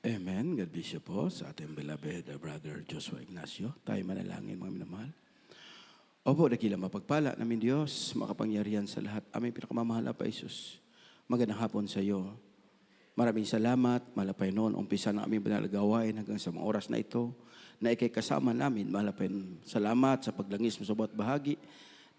Amen. God bless you po sa ating beloved Brother Joshua Ignacio. Tayo manalangin mga minamahal. Opo, dakila mapagpala namin Diyos, makapangyarihan sa lahat. Aming pinakamamahal na pa Isus. Magandang hapon sa iyo. Maraming salamat, malapay noon, umpisa ng aming banalagawain hanggang sa mga oras na ito, na ikay kasama namin, malapay noon. Salamat sa paglangis mo sa bawat bahagi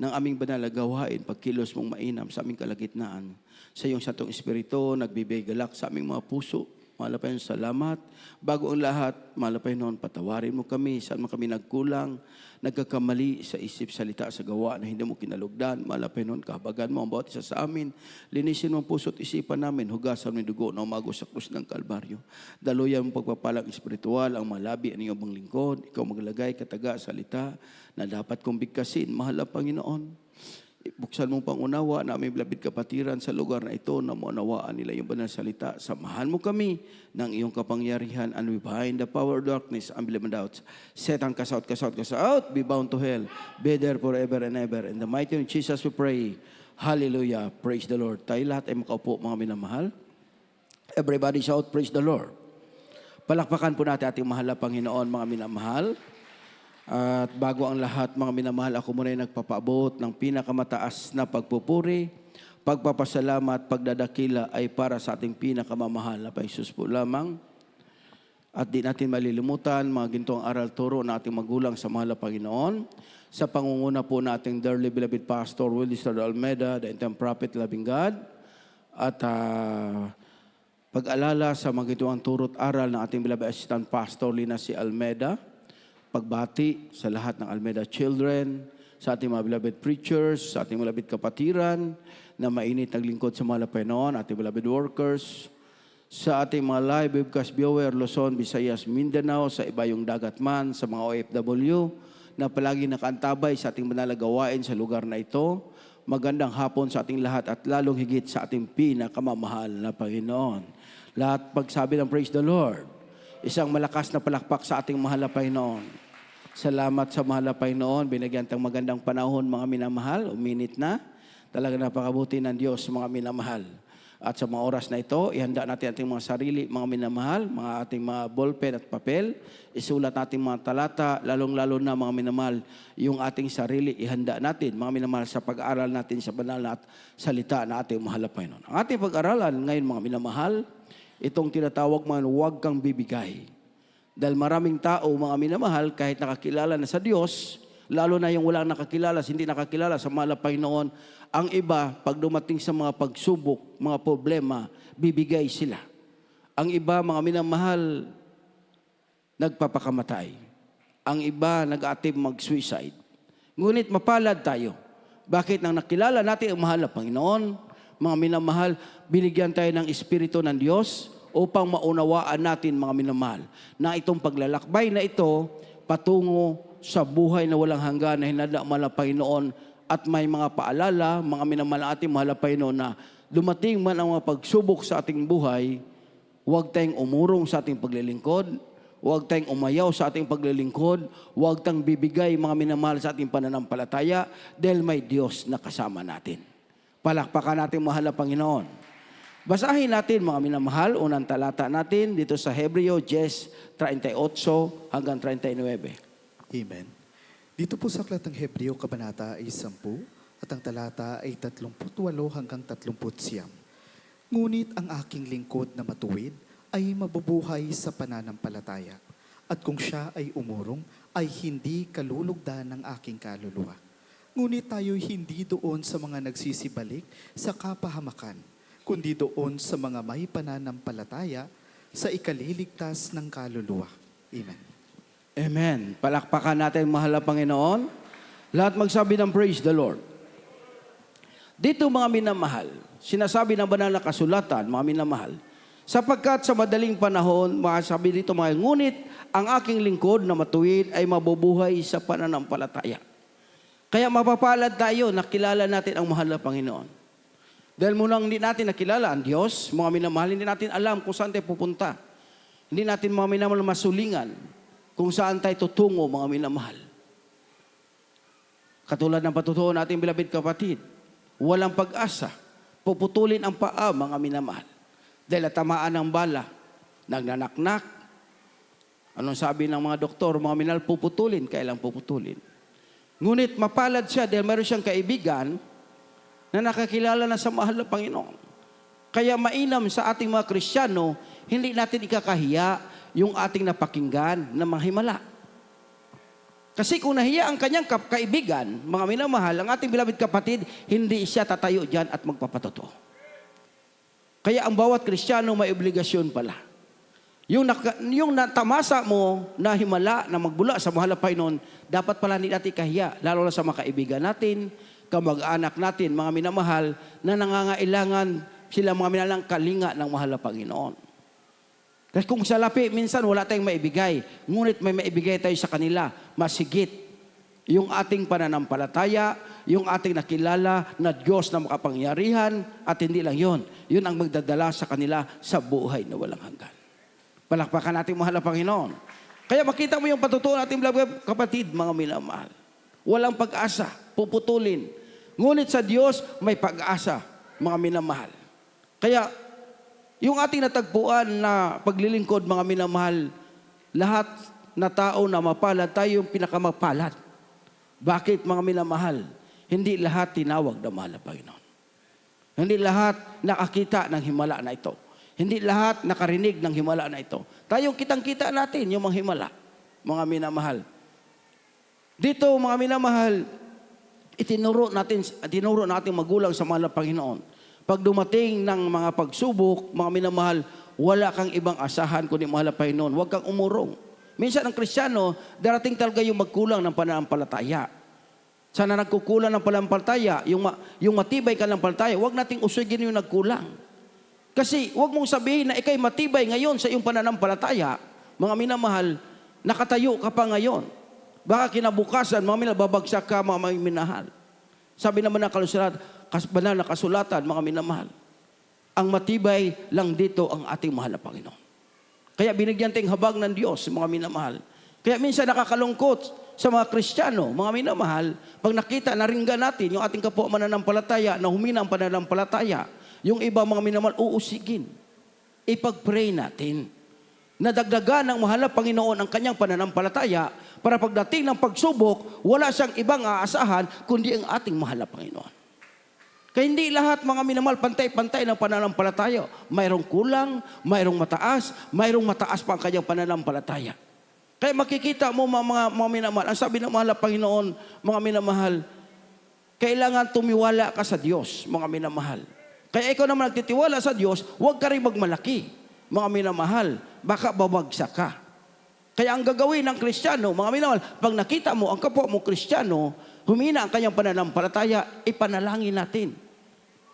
ng aming banalagawain, pagkilos mong mainam sa aming kalagitnaan. Sa iyong satong espiritu, nagbibigay galak sa aming mga puso. Malapay salamat. Bago ang lahat, malapay noon, patawarin mo kami. Saan man kami nagkulang, nagkakamali sa isip, salita, sa gawa na hindi mo kinalugdan. Malapay noon, kahabagan mo ang bawat isa sa amin. Linisin mo ang puso at isipan namin. Hugasan mo yung dugo na umago sa krus ng Kalbaryo. Daluyan mo pagpapalang espiritual, ang malabi ang iyong bang lingkod. Ikaw maglagay kataga salita na dapat kong bigkasin. Mahal ang Panginoon. Buksan mong pangunawa na aming bilabid kapatiran sa lugar na ito na maunawaan nila yung banal salita. Samahan mo kami ng iyong kapangyarihan and we bind the power of darkness, unbelievable doubts. Satan, cast out, cast out, cast out. Be bound to hell. Be there forever and ever. In the mighty name of Jesus we pray. Hallelujah. Praise the Lord. Tayo lahat ay makaupo mga minamahal. Everybody shout, praise the Lord. Palakpakan po natin ating mahal na Panginoon mga minamahal. At bago ang lahat, mga minamahal, ako muna ay nagpapaabot ng pinakamataas na pagpupuri, pagpapasalamat, pagdadakila ay para sa ating pinakamamahal na Panginoon po lamang. At di natin malilimutan, mga gintong aral turo na ating magulang sa mahal na Panginoon. Sa pangunguna po nating dearly beloved Pastor Willie Estrada Almeida, the interim prophet, loving God. At pag-alala sa mga gintong turo't aral ng ating beloved Assistant Pastor Lina C. Almeida. Pagbati sa lahat ng Almeida children, sa ating mga beloved preachers, sa ating beloved kapatiran, na mainit naglingkod sa mga Panginoon, ating beloved workers, sa ating mga live webcast viewer, Luzon, Visayas, Mindanao, sa iba yung dagat man, sa mga OFW, na palagi nakaantabay sa ating manalagawain sa lugar na ito. Magandang hapon sa ating lahat at lalong higit sa ating pinakamamahal na Panginoon. Lahat pagsabi ng praise the Lord. Isang malakas na palakpak sa ating mahal na Panginoon. Salamat sa mahal na Panginoon. Binigyan tang magandang panahon mga minamahal. Uminit na. Talaga napakabuti ng Diyos mga minamahal. At sa mga oras na ito, ihanda natin ating mga sarili, mga minamahal, mga ating mga ballpen at papel. Isulat natin mga talata, lalong-lalo na mga minamahal, yung ating sarili, ihanda natin, mga minamahal, sa pag-aaral natin sa banal na salita na ating mahal na Panginoon. Ang ating pag-aralan ngayon mga minamahal, itong tinatawag mga huwag kang bibigay. Dahil maraming tao, mga minamahal, kahit nakakilala na sa Diyos, lalo na yung walang nakakilala, hindi nakakilala sa mahal na Panginoon, ang iba, pag dumating sa mga pagsubok, mga problema, bibigay sila. Ang iba, mga minamahal, nagpapakamatay. Ang iba, nag-attempt mag-suicide. Ngunit mapalad tayo. Bakit? Nang nakilala natin ang mahal na Panginoon, mga minamahal, binigyan tayo ng Espiritu ng Diyos upang maunawaan natin, mga minamahal, na itong paglalakbay na ito patungo sa buhay na walang hanggan na hinadla mahal na Panginoon at may mga paalala, mga minamahal ating mahal na Panginoon na dumating man ang mga pagsubok sa ating buhay, huwag tayong umurong sa ating paglilingkod, huwag tayong umayaw sa ating paglilingkod, huwag tayong bibigay, mga minamahal, sa ating pananampalataya dahil may Diyos na kasama natin. Palakpakan natin mahal na Panginoon. Basahin natin mga minamahal, unang talata natin dito sa Hebreo 10:38 hanggang 39. Amen. Dito po sa aklat ng Hebreo, kabanata ay 10 at ang talata ay 38 hanggang 39. Ngunit ang aking lingkod na matuwid ay mabubuhay sa pananampalataya at kung siya ay umurong ay hindi kalulugdan ng aking kaluluwa. Ngunit tayo'y hindi doon sa mga nagsisibalik sa kapahamakan, kundi doon sa mga may pananampalataya sa ikaliligtas ng kaluluwa. Amen. Amen. Palakpakan natin mahal na Panginoon. Lahat magsabi ng praise the Lord. Dito mga minamahal, sinasabi ng banal na kasulatan, mga minamahal, sapagkat sa madaling panahon, masasabi dito mga, ngunit ang aking lingkod na matuwid ay mabubuhay sa pananampalataya. Kaya mapapalad tayo, nakilala natin ang mahal na Panginoon. Dahil munang hindi natin nakilala ang Diyos, mga minamahal, hindi natin alam kung saan tayo pupunta. Hindi natin mga minamahal masulingan kung saan tayo tutungo, mga minamahal. Katulad ng patutuo natin, bilabid kapatid, walang pag-asa, puputulin ang paa, mga minamahal. Dahil tamaan ng bala, nagnanaknak. Anong sabi ng mga doktor, mga minal, puputulin, kailang puputulin. Ngunit mapalad siya dahil meron siyang kaibigan na nakakilala na sa mahal na Panginoon. Kaya mainam sa ating mga Kristiyano, hindi natin ikakahiya yung ating napakinggan na manghimala. Kasi kung nahiya ang kanyang kaibigan, mga minamahal, ang ating beloved kapatid, hindi siya tatayo dyan at magpapatotoo. Kaya ang bawat Kristiyano may obligasyon pala. Yung natamasa mo na himala, na magbula sa mahal na Panginoon, dapat pala hindi natin kahiya, lalo na sa mga kaibigan natin, kamag-anak natin, mga minamahal, na nangangailangan sila mga minalang kalinga ng mahal na Panginoon. Kasi kung sa lapi, minsan wala tayong maibigay. Ngunit may maibigay tayo sa kanila, masigit. Yung ating pananampalataya, yung ating nakilala na Diyos na makapangyarihan, at hindi lang yon. Yun ang magdadala sa kanila sa buhay na walang hanggan. Palakpakan natin mahal na Panginoon. Kaya makita mo yung patutuo natin, kapatid, mga minamahal. Walang pag-asa, puputulin. Ngunit sa Diyos, may pag-asa, mga minamahal. Kaya, yung ating natagpuan na paglilingkod, mga minamahal, lahat na tao na mapalad, tayo yung pinakamapalad. Bakit, mga minamahal? Hindi lahat tinawag na mahal na Panginoon. Hindi lahat nakakita ng himala na ito. Hindi lahat nakarinig ng himala na ito. Tayong kitang-kita natin yung mga himala, mga minamahal. Dito, mga minamahal, itinuro natin magulang sa mahal na Panginoon. Pag dumating ng mga pagsubok, mga minamahal, wala kang ibang asahan kundi mahal na Panginoon. Huwag kang umurong. Minsan ang Kristiyano, darating talaga yung magkulang ng pananampalataya. Sana nagkukulang ng pananampalataya, yung matibay ka ng palataya, huwag nating usugin yung nagkulang. Kasi huwag mong sabihin na ikay matibay ngayon sa iyong pananampalataya, mga minamahal, nakatayo ka pa ngayon. Baka kinabukasan, mga minamahal, babagsak ka, mga minahal. Sabi naman ng banal na kasulatan, mga minamahal, ang matibay lang dito ang ating mahal na Panginoon. Kaya binigyan tayong habag ng Diyos, mga minamahal. Kaya minsan nakakalungkot sa mga Kristiyano, mga minamahal, pag nakita, naringgan natin yung ating kapwa mananampalataya na humina ang pananampalataya, yung iba mga minamahal, uusigin. Ipag-pray natin. Nadagdagan ng mahal na Panginoon ang kanyang pananampalataya para pagdating ng pagsubok, wala siyang ibang aasahan kundi ang ating mahal na Panginoon. Kaya hindi lahat mga minamahal pantay-pantay ng pananampalataya. Mayroong kulang, mayroong mataas pa ang kanyang pananampalataya. Kaya makikita mo mga minamahal, ang sabi ng mahal na Panginoon, mga minamahal, kailangan tumiwala ka sa Diyos, mga minamahal. Kaya ikaw naman nagtitiwala sa Diyos, huwag ka rin magmalaki, mga minamahal, baka babagsak ka. Kaya ang gagawin ng Kristiyano, mga minamahal, pag nakita mo ang kapwa mo Kristiyano, humina ang kanyang pananampalataya, ipanalangin natin.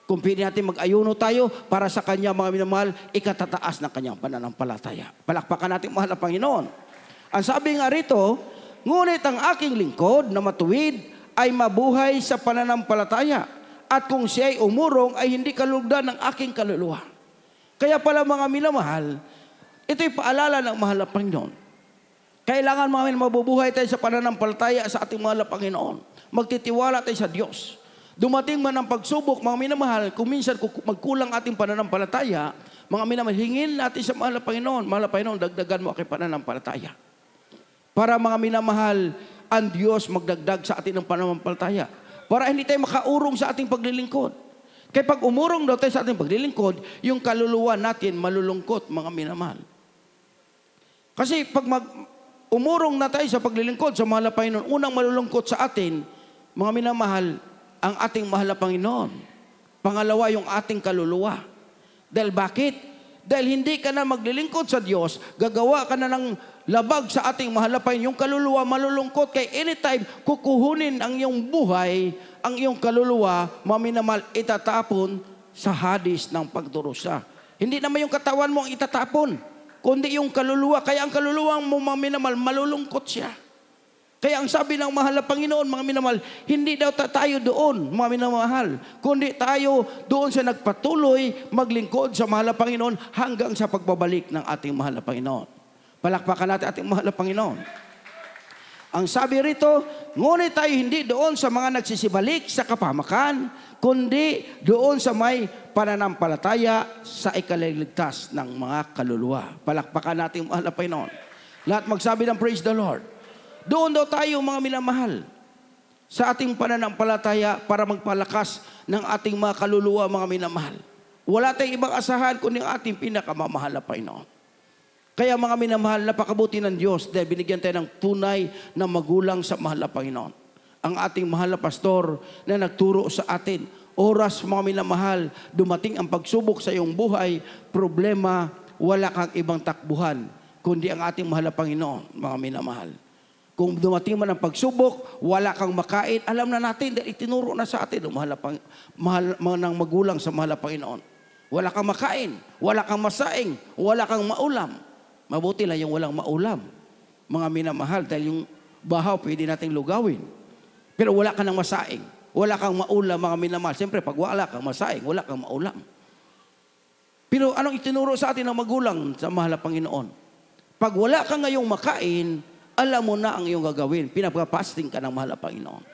Kung pwede natin mag-ayuno tayo para sa kanya, mga minamahal, ikatataas ng kanyang pananampalataya. Palakpakan natin, mahal na Panginoon. Ang sabi nga rito, ngunit ang aking lingkod na matuwid ay mabuhay sa pananampalataya. At kung siya ay umurong, ay hindi kalugdan ng aking kaluluwa. Kaya pala mga minamahal, ito'y paalala ng mahal na Panginoon. Kailangan mga mabubuhay tayo sa pananampalataya sa ating mahal na Panginoon. Magtitiwala tayo sa Diyos. Dumating man ang pagsubok, mga minamahal, kung minsan magkulang ating pananampalataya, mga minamahal, hingin natin sa mahal na Panginoon. Mahal na Panginoon, dagdagan mo aking pananampalataya. Para mga minamahal, ang Diyos magdagdag sa atin ng pananampalataya. Para hindi tayo makaurong sa ating paglilingkod. Kaya pag umurong daw tayo sa ating paglilingkod, yung kaluluwa natin malulungkot, mga minamahal. Kasi pag umurong na tayo sa paglilingkod sa mahal na Panginoon, unang malulungkot sa atin, mga minamahal, ang ating mahal na Panginoon. Pangalawa, yung ating kaluluwa. Dahil bakit? Dahil hindi ka na maglilingkod sa Diyos, gagawa ka na ng labag sa ating mahal na Panginoon. Yung kaluluwa malulungkot, kay anytime kukuhunin ang iyong buhay, ang iyong kaluluwa, maminamal, itatapon sa hadis ng pagdurusa. Hindi naman yung katawan mo ang itatapon, kundi yung kaluluwa. Kaya ang kaluluwang mo, maminamal, malulungkot siya. Kaya ang sabi ng mahal na Panginoon, mga minamahal, hindi daw tayo doon, mga minamahal, kundi tayo doon sa nagpatuloy maglingkod sa mahal na Panginoon hanggang sa pagbabalik ng ating mahal na Panginoon. Palakpakan natin ating mahal na Panginoon. Ang sabi rito, ngunit tayo hindi doon sa mga nagsisibalik sa kapahamakan, kundi doon sa may pananampalataya sa ikaliligtas ng mga kaluluwa. Palakpakan natin mahal na Panginoon. Lahat magsabi ng praise the Lord. Doon daw tayo mga minamahal sa ating pananampalataya para magpalakas ng ating mga kaluluwa, mga minamahal. Wala tayong ibang asahan kundi ang ating pinakamamahal na Panginoon. Kaya mga minamahal, napakabuti ng Diyos dahil binigyan tayo ng tunay na magulang sa mahal na Panginoon. Ang ating mahal na pastor na nagturo sa atin, oras mga minamahal, dumating ang pagsubok sa iyong buhay, problema, wala kang ibang takbuhan, kundi ang ating mahal na Panginoon, mga minamahal. Kung dumating man ang pagsubok, wala kang makain, alam na natin dahil itinuro na sa atin, mahal ng magulang sa mahal na Panginoon. Wala kang makain, wala kang masaing, wala kang maulam. Mabuti lang yung walang maulam, mga minamahal, dahil yung bahaw pwede nating lugawin. Pero wala ka ng masaing, wala kang maulam, mga minamahal. Siyempre, pag wala kang masaing, wala kang maulam. Pero anong itinuro sa atin ng magulang sa mahal na Panginoon? Pag wala ka ngayong makain, alam mo na ang iyong gagawin. Pinapapasting ka ng mahal na Panginoon.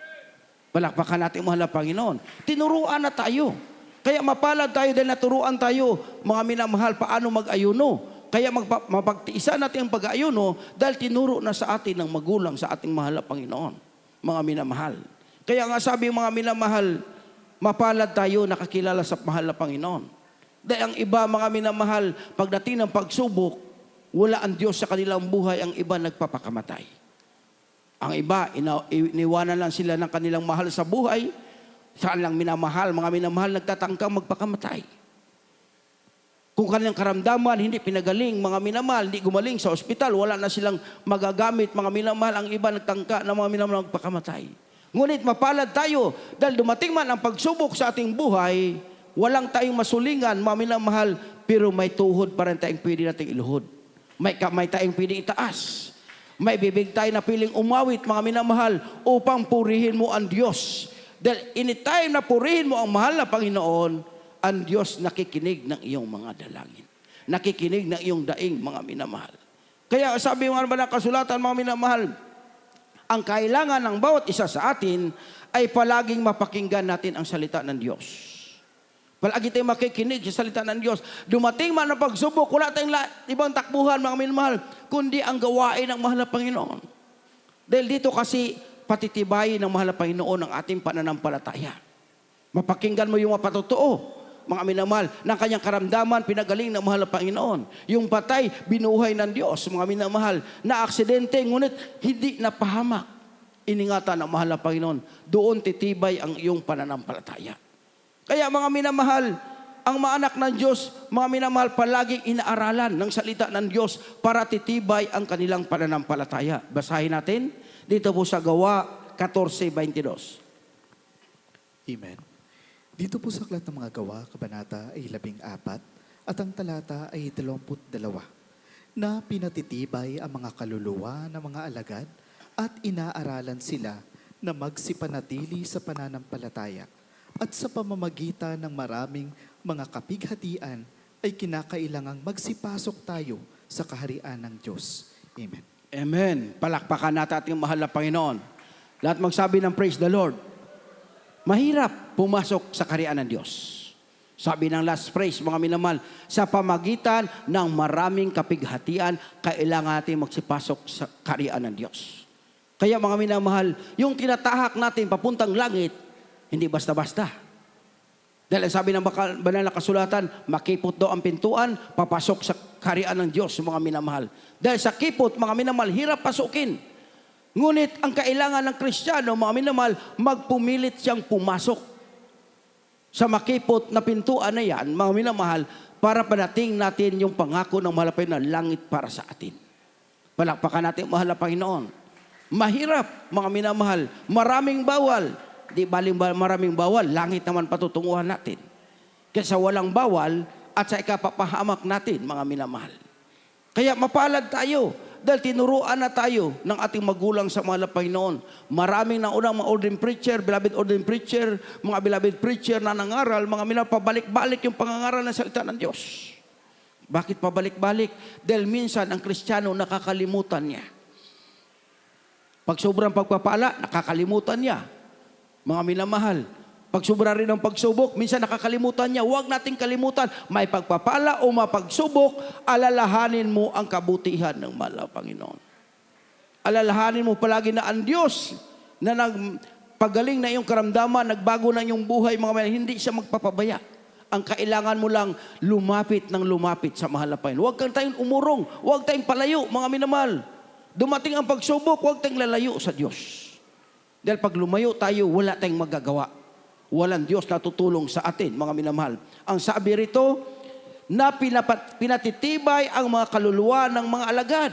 Palakpakan natin mahal na Panginoon. Tinuruan na tayo. Kaya mapalad tayo dahil naturuan tayo, mga minamahal, paano mag-ayuno. Kaya mapagtiisan natin ang pag-ayuno dahil tinuro na sa atin ng magulang sa ating mahal na Panginoon. Mga minamahal. Kaya nga sabi mga minamahal, mapalad tayo nakakilala sa mahal na Panginoon. Dahil ang iba mga minamahal, pagdating ng pagsubok, wala ang Diyos sa kanilang buhay, ang iba nagpapakamatay. Ang iba, iniwanan lang sila ng kanilang mahal sa buhay, saan lang minamahal, mga minamahal nagtatangkang magpakamatay. Kung kanilang karamdaman, hindi pinagaling, mga minamahal, hindi gumaling sa ospital, wala na silang magagamit, mga minamahal, ang iba nagtangka na mga minamahal magpakamatay. Ngunit mapalad tayo, dahil dumating man ang pagsubok sa ating buhay, walang tayong masulingan, mga minamahal, pero may tuhod pa rin tayong pwede nating iluhod. May tayong pwede itaas. May bibig tayo na piling umawit, mga minamahal, upang purihin mo ang Diyos. Dahil anytime na purihin mo ang mahal na Panginoon, ang Diyos nakikinig ng iyong mga dalangin. Nakikinig ng iyong daing, mga minamahal. Kaya sabi ng mga kasulatan, mga minamahal, ang kailangan ng bawat isa sa atin ay palaging mapakinggan natin ang salita ng Diyos. Palagi tayong makikinig sa salita ng Diyos. Dumating man ang pagsubok, wala tayong ibang takbuhan, mga minamahal, kundi ang gawain ng mahal na Panginoon. Dahil dito kasi patitibayin ng mahal na Panginoon ang ating pananampalataya. Mapakinggan mo yung mapatotoo, mga minamahal, ng kanyang karamdaman, pinagaling ng mahal na Panginoon. Yung patay, binuhay ng Diyos, mga minamahal, na aksidente, ngunit hindi napahamak. Iningatan ng mahal na Panginoon. Doon titibay ang iyong pananampalataya. Kaya mga minamahal, ang mga anak ng Diyos, mga minamahal, palaging inaaralan ng salita ng Diyos para titibay ang kanilang pananampalataya. Basahin natin dito po sa Gawa 14:22. Amen. Dito po sa Aklat ng mga Gawa, Kabanata ay 14 at ang talata ay 22, na pinatitibay ang mga kaluluwa ng mga alagad at inaaralan sila na magsipanatili sa pananampalataya at sa pamamagitan ng maraming mga kapighatian ay kinakailangang magsipasok tayo sa kaharian ng Diyos. Amen. Amen. Palakpakan natin ating mahal na Panginoon. Lahat magsabi ng praise the Lord. Mahirap pumasok sa kaharian ng Diyos. Sabi ng last phrase, mga minamahal, sa pamagitan ng maraming kapighatian, kailangan natin magsipasok sa kaharian ng Diyos. Kaya mga minamahal, yung tinatahak natin papuntang langit, hindi basta-basta. Dahil sabi ng banal na kasulatan, makipot daw ang pintuan, papasok sa kaharian ng Diyos, mga minamahal. Dahil sa kipot, mga minamahal, hirap pasukin. Ngunit ang kailangan ng Kristiyano, mga minamahal, magpumilit siyang pumasok sa makipot na pintuan na yan, mga minamahal, para panating natin yung pangako ng mahal na langit para sa atin. Palakpakan natin mahal na Panginoon. Mahirap, mga minamahal, maraming bawal. Di baling maraming bawal, langit naman patutunguhan natin. Kaysa walang bawal at sa ikapapahamak natin, mga minamahal. Kaya mapalad tayo dahil tinuruan na tayo ng ating magulang sa mahal na Panginoon. Maraming na unang mga ordained preacher, beloved ordained preacher, mga beloved preacher na nangaral, mga minamahal, pabalik-balik yung pangangaral ng salita ng Diyos. Bakit pabalik-balik? Dahil minsan ang Kristiyano nakakalimutan niya. Pag sobrang pagpapala, nakakalimutan niya. Mga minamahal, pag sobra rin ang pagsubok, minsan nakakalimutan niya. Huwag nating kalimutan, may pagpapala o mapagsubok, alalahanin mo ang kabutihan ng mahal na Panginoon. Alalahanin mo palagi na ang Diyos na nagpagaling na iyong karamdaman, nagbago na iyong buhay, mga minamahal, hindi siya magpapabaya. Ang kailangan mo lang lumapit ng lumapit sa mahal na Panginoon. Huwag kang tayong umurong, huwag tayong palayo, mga minamahal. Dumating ang pagsubok, huwag tayong lalayo sa Diyos. Dahil pag lumayo tayo, wala tayong magagawa. Walang Diyos na tutulong sa atin, mga minamahal. Ang sabi rito, na pinatitibay ang mga kaluluwa ng mga alagad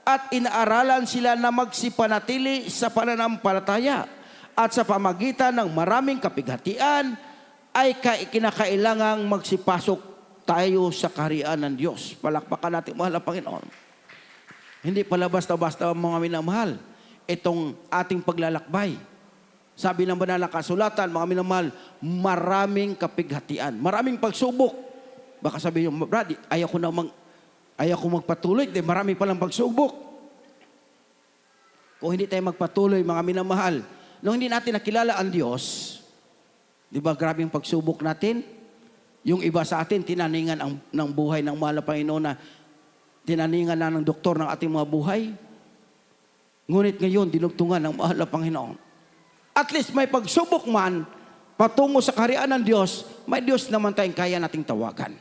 at inaaralan sila na magsipanatili sa pananampalataya at sa pamagitan ng maraming kapighatian ay kinakailangang magsipasok tayo sa kaharian ng Diyos. Palakpakan natin, mahal na Panginoon. Hindi pala basta-basta, mga minamahal, itong ating paglalakbay. Sabi ng banal na kasulatan, mga minamahal, maraming kapighatian, maraming pagsubok. Baka sabihin nyo, Brad, ayaw ko magpatuloy, dahil marami palang pagsubok. Kung hindi tayo magpatuloy, mga minamahal, nung hindi natin nakilala ang Diyos, di ba grabe yung pagsubok natin? Yung iba sa atin, tinaningan ng buhay ng mahal na Panginoon na tinaningan na ng doktor ng ating mga buhay. Ngunit ngayon, dinugtungan ng mahal na Panginoon. At least may pagsubok man, patungo sa kaharian ng Diyos, may Diyos naman tayong kaya nating tawagan.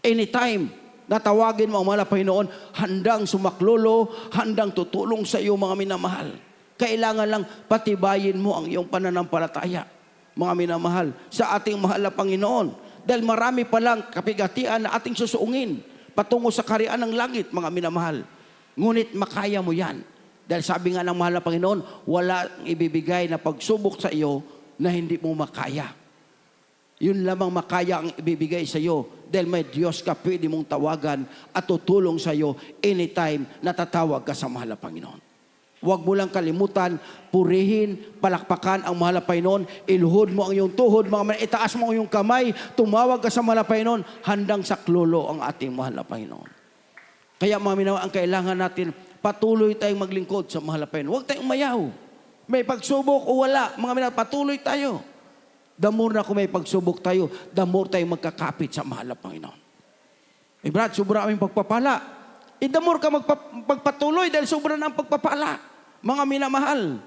Anytime na tawagin mo ang mahal na Panginoon, handang sumaklolo, handang tutulong sa iyo, mga minamahal. Kailangan lang patibayin mo ang iyong pananampalataya, mga minamahal, sa ating mahal na Panginoon. Dahil marami palang kapigatian na ating susuungin patungo sa kaharian ng langit, mga minamahal. Ngunit makaya mo yan. Dahil sabi nga ng mahal na Panginoon, wala ibibigay na pagsubok sa iyo na hindi mo makaya. Yun lamang makaya ang ibibigay sa iyo. Dahil may Diyos ka, pwede mong tawagan at tutulong sa iyo anytime na tatawag ka sa mahal na Panginoon. Huwag mo lang kalimutan, purihin, palakpakan ang mahal na Panginoon, iluhod mo ang iyong tuhod, itaas mo ang iyong kamay, tumawag ka sa mahal na Panginoon, handang saklolo ang ating mahal na Panginoon. Kaya mga minamahal, ang kailangan natin, patuloy tayong maglingkod sa mahal na Panginoon. Huwag tayong umayaw. May pagsubok o wala, mga minamahal, patuloy tayo. The more na kung may pagsubok tayo, the more tayong magkakapit sa mahal na Panginoon. Brad, sobra aming pagpapala. The more ka magpatuloy dahil sobra na ang pagpapala. Mga minamahal.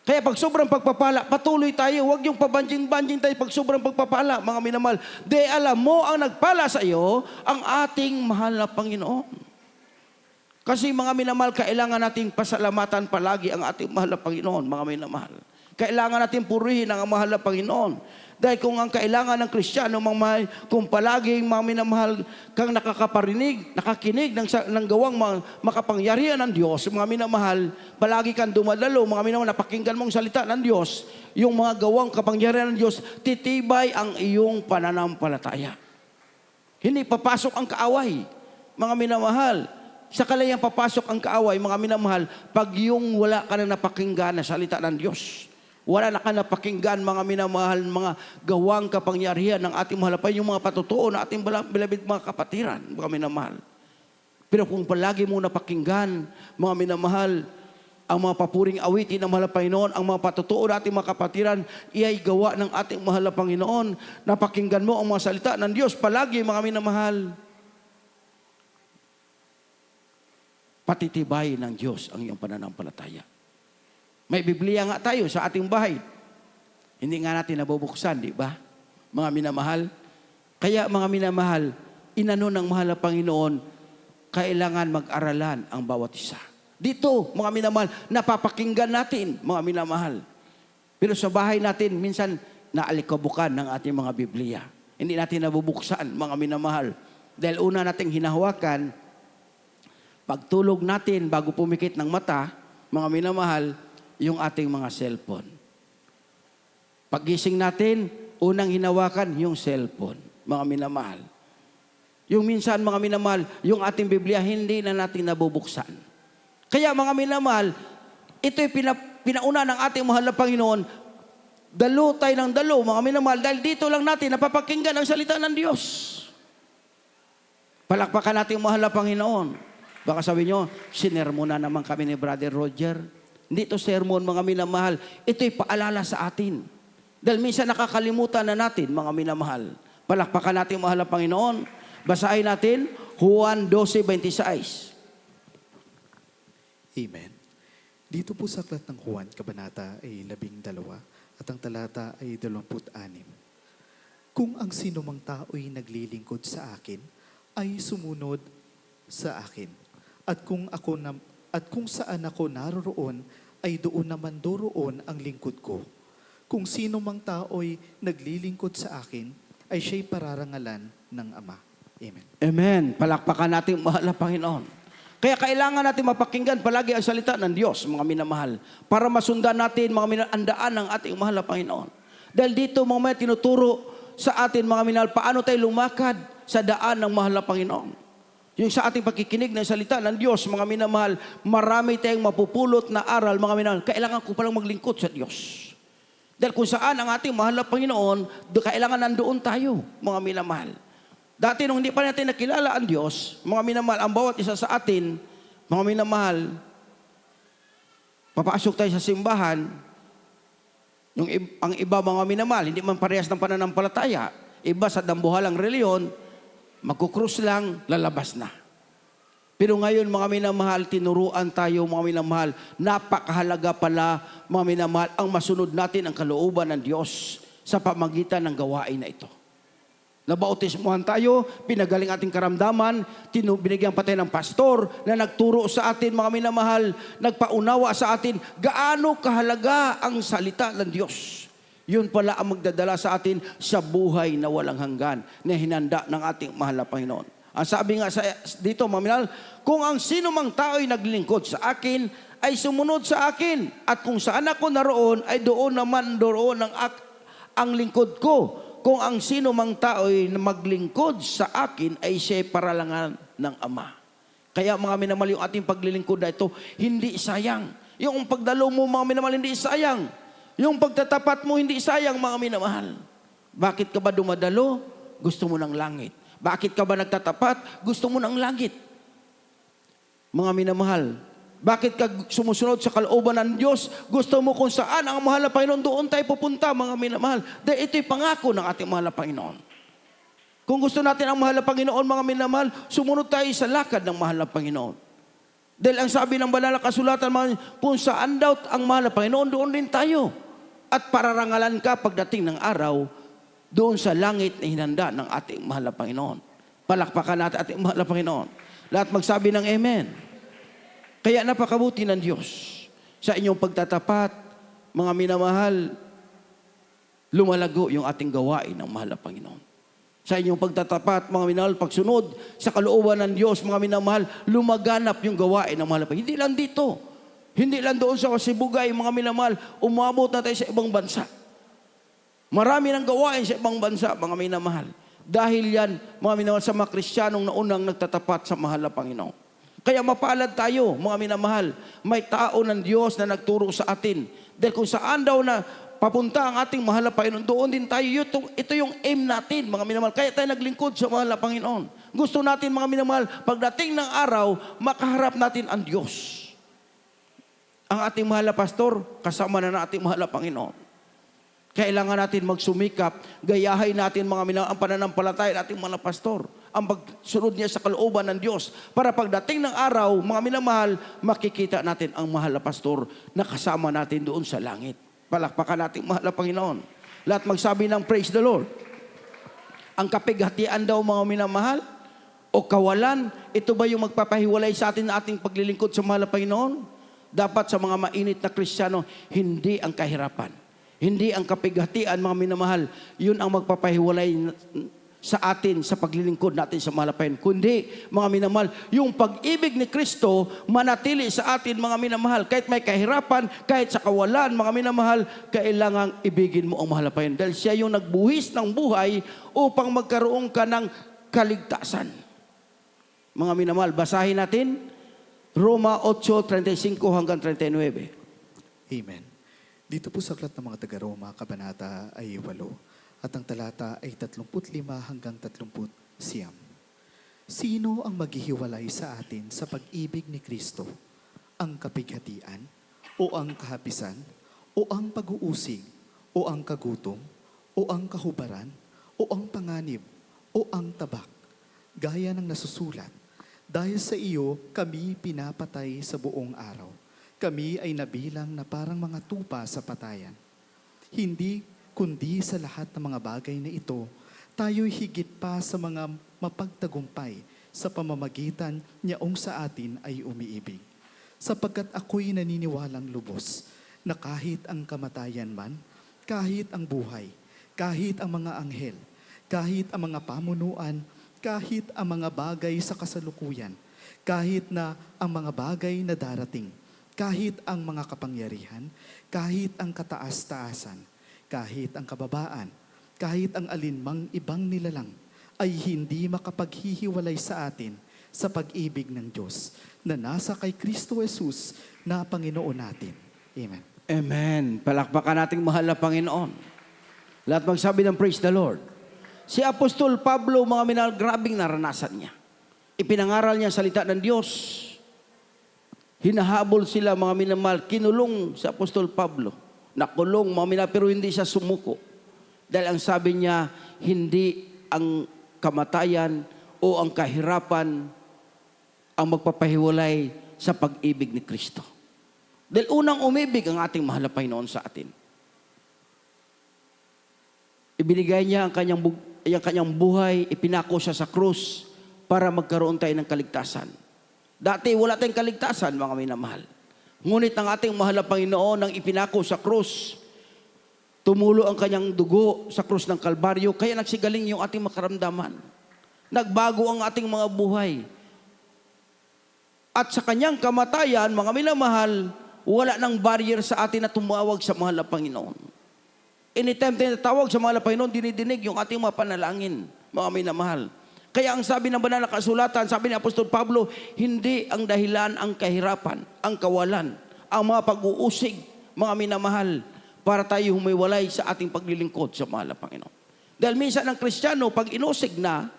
Kaya pag sobrang pagpapala, patuloy tayo. Huwag yung pabanjing-banjing tayo pag sobrang pagpapala, mga minamahal. Dahil alam mo, ang nagpala sa iyo, ang ating mahal na Panginoon. Kasi mga minamahal, kailangan nating pasalamatan palagi ang ating mahal na Panginoon, mga minamahal. Kailangan natin purihin ang mahal na Panginoon. Dahil kung ang kailangan ng Kristiyano, kung palaging mga minamahal kang nakakinig ng gawang makapangyarihan ng Diyos, mga minamahal, palagi kang dumadalo, mga minamahal, napakinggan mong salita ng Diyos, yung mga gawang kapangyarihan ng Diyos, titibay ang iyong pananampalataya. Hindi papasok ang kaaway, mga minamahal. Sa kalayang papasok ang kaaway, mga minamahal, pag yung wala ka na napakinggan na salita ng Diyos. Wala na ka napakinggan, mga minamahal, mga gawang kapangyarihan ng ating mahal na Panginoon, yung mga patutuo na ating bilabid mga kapatiran, mga minamahal. Pero kung palagi mo napakinggan, mga minamahal, ang mga papuring awitin ng mahal na Panginoon, ang mga patutuo na ating mga kapatiran, iyay gawa ng ating mahal na Panginoon. Napakinggan mo ang mga salita ng Diyos palagi, mga minamahal. Patitibayin ng Diyos ang iyong pananampalataya. May Biblia nga tayo sa ating bahay. Hindi nga natin nabubuksan, di ba? Mga minamahal. Kaya mga minamahal, inano ng mahal na Panginoon, kailangan mag-aralan ang bawat isa. Dito, mga minamahal, napapakinggan natin, mga minamahal. Pero sa bahay natin, minsan, naalikabukan ng ating mga Biblia. Hindi natin nabubuksan, mga minamahal. Dahil una nating hinahawakan, pagtulog natin bago pumikit ng mata, mga minamahal, yung ating mga cellphone. Paggising natin, unang hinawakan yung cellphone, mga minamahal. Yung minsan, mga minamahal, yung ating Biblia, hindi na natin nabubuksan. Kaya mga minamahal, ito'y pinauna ng ating mahal na Panginoon, dalo tayo ng dalo, mga minamahal, dahil dito lang natin napapakinggan ang salita ng Diyos. Palakpakan natin mahal na Panginoon. Baka sabi nyo, sinermona naman kami ni Brother Roger. Hindi ito sermon, mga minamahal. Ito'y paalala sa atin. Dahil minsan nakakalimutan na natin, mga minamahal. Palakpakan natin, mahal na Panginoon. Basahin natin, Juan 12:26. Amen. Dito po sa aklat ng Juan, kabanata ay 12 at ang talata ay 26. Kung ang sinumang tao'y naglilingkod sa akin, ay sumunod sa akin. At kung saan ako naroroon, ay doon naman doroon ang lingkod ko. Kung sino mang tao'y naglilingkod sa akin, ay siya'y pararangalan ng Ama. Amen. Amen. Palakpakan natin, mahal na Panginoon. Kaya kailangan natin mapakinggan palagi ang salita ng Diyos, mga minamahal, para masundan natin, mga minamahal, ang daan ng ating mahal na Panginoon. Dahil dito, mga may tinuturo sa atin, mga minamahal, paano tayo lumakad sa daan ng mahal na Panginoon. Yung sa ating pagkikinig ng salita ng Diyos, mga minamahal, marami tayong mapupulot na aral, mga minamahal. Kailangan ko palang maglingkod sa Diyos. Dahil kung saan ang ating mahal na Panginoon, kailangan nandoon tayo, mga minamahal. Dati nung hindi pa natin nakilala ang Diyos, mga minamahal, ang bawat isa sa atin, mga minamahal, papasok tayo sa simbahan, ang iba mga minamahal, hindi man parehas ng pananampalataya, iba sa dambuhalang reliyon, magkukrus lang, lalabas na. Pero ngayon, mga minamahal, tinuruan tayo, mga minamahal, napakahalaga pala, mga minamahal, ang masunod natin ang kalooban ng Diyos sa pamagitan ng gawain na ito. Nabautismuhan tayo, pinagaling ating karamdaman, binigyan pa tayo ng pastor na nagturo sa atin, mga minamahal, nagpaunawa sa atin, gaano kahalaga ang salita ng Diyos. Yun pala ang magdadala sa atin sa buhay na walang hanggan na hinanda ng ating mahal na Panginoon. Ang sabi nga dito, mga minamahal, kung ang sino mang tao'y naglingkod sa akin, ay sumunod sa akin. At kung saan ako naroon, ay doon naman doroon ang lingkod ko. Kung ang sino mang tao'y maglingkod sa akin, ay siya'y paralangan ng Ama. Kaya mga minamahal, yung ating paglilingkod na ito, hindi sayang. Yung pagdalo mo, mga minamahal, hindi sayang. Yung pagtatapat mo, hindi sayang, mga minamahal. Bakit ka ba dumadalo? Gusto mo ng langit. Bakit ka ba nagtatapat? Gusto mo ng langit. Mga minamahal, bakit ka sumusunod sa kalooban ng Diyos? Gusto mo kung saan ang mahal na Panginoon, doon tayo pupunta, mga minamahal. Dahil ito'y pangako ng ating mahal na Panginoon. Kung gusto natin ang mahal na Panginoon, mga minamahal, sumunod tayo sa lakad ng mahal na Panginoon. Dahil ang sabi ng banal na kasulatan, kung saan daw ang mahal na Panginoon, doon din tayo. At pararangalan ka pagdating ng araw, doon sa langit na hinanda ng ating mahal na Panginoon. Palakpakan natin ating mahal na Panginoon. Lahat magsabi ng Amen. Kaya napakabuti ng Diyos sa inyong pagtatapat, mga minamahal, lumalago yung ating gawain ng mahal na Panginoon. Sa inyong pagtatapat, mga minamahal, pagsunod sa kalooban ng Diyos, mga minamahal, lumaganap yung gawain ng mahal na Panginoon. Hindi lang dito. Hindi lang doon sa Sibugay, mga minamahal, umabot na tayo sa ibang bansa. Marami ng gawain sa ibang bansa, mga minamahal. Dahil yan, mga minamahal, sa mga Kristiyanong naunang nagtatapat sa mahal na Panginoon. Kaya mapalad tayo, mga minamahal. May tao ng Diyos na nagturo sa atin. Dahil kung saan daw na papunta ang ating mahal na Panginoon, doon din tayo. Ito yung aim natin, mga minamahal. Kaya tayo naglingkod sa mahal na Panginoon. Gusto natin, mga minamahal, pagdating ng araw, makaharap natin ang Diyos. Ang ating mahal na pastor, kasama na ating mahal na Panginoon. Kailangan natin magsumikap, gayahin natin, mga minamahal, ang pananampalataya ng ating mahal na pastor. Ang pagsunod niya sa kalooban ng Diyos. Para pagdating ng araw, mga minamahal, makikita natin ang mahal na pastor na kasama natin doon sa langit. Palakpakan natin mahal na Panginoon. Lahat magsabi ng praise the Lord. Ang kapighatian daw, mga minamahal, o kawalan, ito ba yung magpapahiwalay sa atin na ating paglilingkod sa mahal na Panginoon? Dapat sa mga mainit na Kristiyano, hindi ang kahirapan. Hindi ang kapighatian, mga minamahal. Yun ang magpapahiwalay sa atin, sa paglilingkod natin sa mahal na Panginoon. Kundi, mga minamahal, yung pag-ibig ni Kristo manatili sa atin, mga minamahal. Kahit may kahirapan, kahit sa kawalan, mga minamahal, kailangang ibigin mo ang mahal na Panginoon. Dahil siya yung nagbuhis ng buhay upang magkaroon ka ng kaligtasan. Mga minamahal, basahin natin Roma 8:35 hanggang 39. Amen. Dito po sa aklat ng mga taga-Roma, kabanata ay 8. At ang talata ay 35 hanggang 39. Sino ang maghihiwalay sa atin sa pag-ibig ni Kristo? Ang kapighatian o ang kahapisan, o ang pag-uusig, o ang kagutom, o ang kahubaran, o ang panganib, o ang tabak, gaya ng nasusulat. Dahil sa iyo, kami pinapatay sa buong araw. Kami ay nabilang na parang mga tupa sa patayan. Hindi kundi sa lahat ng mga bagay na ito, tayo'y higit pa sa mga mapagtagumpay sa pamamagitan niyaong sa atin ay umiibig. Sapagkat ako'y naniniwalang lubos na kahit ang kamatayan man, kahit ang buhay, kahit ang mga anghel, kahit ang mga pamunuan, kahit ang mga bagay sa kasalukuyan, kahit na ang mga bagay na darating, kahit ang mga kapangyarihan, kahit ang kataas-taasan, kahit ang kababaan, kahit ang alinmang ibang nilalang, ay hindi makapaghihiwalay sa atin sa pag-ibig ng Diyos na nasa kay Kristo Jesus na Panginoon natin. Amen. Amen. Palakpakan nating mahal na Panginoon. Lahat magsabi ng praise the Lord. Si Apostol Pablo, mga minahal, grabing naranasan niya. Ipinangaral niya ang salita ng Diyos. Hinahabol sila, mga minamahal. Kinulong si Apostol Pablo. Nakulong, mga minamahal, pero hindi siya sumuko. Dahil ang sabi niya, hindi ang kamatayan o ang kahirapan ang magpapahiwalay sa pag-ibig ni Kristo. Dahil unang umibig ang ating mahal na Panginoon sa atin. Ibinigay niya ang kanyang buhay, ipinako siya sa krus para magkaroon tayo ng kaligtasan. Dati wala tayong kaligtasan, mga minamahal. Ngunit ang ating mahal na Panginoon nang ipinako sa krus, tumulo ang kanyang dugo sa krus ng Kalbaryo, kaya nagsigaling yung ating makaramdaman. Nagbago ang ating mga buhay. At sa kanyang kamatayan, mga minamahal, wala nang barrier sa atin na tumawag sa mahal na Panginoon. Anytime tayo natawag sa mahal na Panginoon, dinidinig yung ating mga panalangin, mga minamahal. Kaya ang sabi ng banal na kasulatan, sabi ni Apostol Pablo, hindi ang dahilan ang kahirapan, ang kawalan, ang mga pag-uusig, mga minamahal, para tayo humiwalay sa ating paglilingkod sa mahal na Panginoon. Dahil minsan ang Kristiyano, pag inusig na,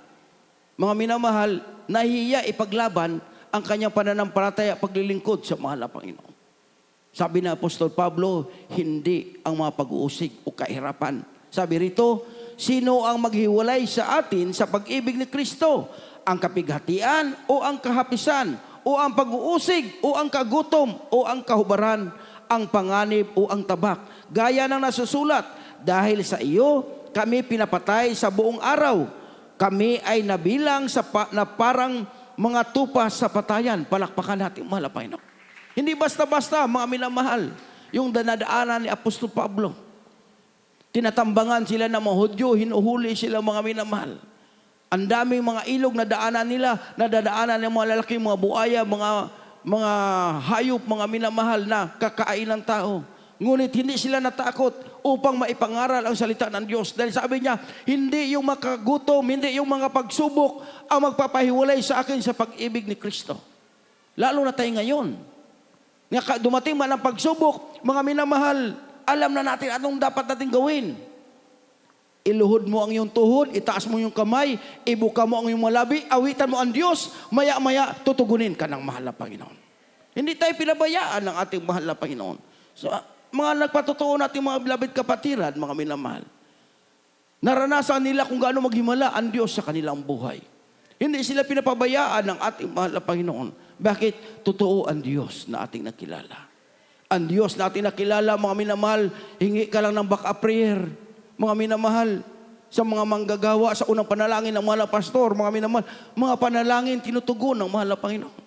mga minamahal, nahihiya ipaglaban ang kanyang pananampalataya paglilingkod sa mahal na Panginoon. Sabi na Apostol Pablo, hindi ang mga pag-uusig o kahirapan. Sabi rito, sino ang maghiwalay sa atin sa pag-ibig ni Kristo? Ang kapighatian o ang kahapisan? O ang pag-uusig o ang kagutom o ang kahubaran? Ang panganib o ang tabak? Gaya ng nasusulat, dahil sa iyo kami pinapatay sa buong araw. Kami ay nabilang na parang mga tupa sa patayan. Palakpakan natin, mahal na Panginoon. Hindi basta-basta, mga minamahal, yung danadaanan ni Apostol Pablo. Tinatambangan sila ng mga Hudyo, hinuhuli sila, mga minamahal. Ang daming mga ilog na daanan nila, na dadaanan ng mga lalaking, mga buaya, mga hayop, mga minamahal na kakain ng tao. Ngunit hindi sila natakot upang maipangaral ang salita ng Diyos. Dahil sabi niya, hindi yung makagutom, hindi yung mga pagsubok ang magpapahiwalay sa akin sa pag-ibig ni Kristo. Lalo na tayo ngayon. Dumating man ang pagsubok, mga minamahal, alam na natin anong dapat natin gawin. Iluhod mo ang iyong tuhod, itaas mo yung kamay, ibuka mo ang iyong malabi, awitan mo ang Diyos, maya-maya tutugunin ka ng mahal na Panginoon. Hindi tayo pinabayaan ng ating mahal na Panginoon. So, mga nagpatotoo natin mga beloved kapatiran, mga minamahal, naranasan nila kung gaano maghimala ang Diyos sa kanilang buhay. Hindi sila pinapabayaan ng ating mahal na Panginoon. Bakit? Totoo ang Diyos na ating nakilala. Ang Diyos na ating nakilala, mga minamahal, hingi ka lang ng backup prayer. Mga minamahal, sa mga manggagawa, sa unang panalangin ng mahal na pastor, mga minamahal, mga panalangin tinutugon ng mahal na Panginoon.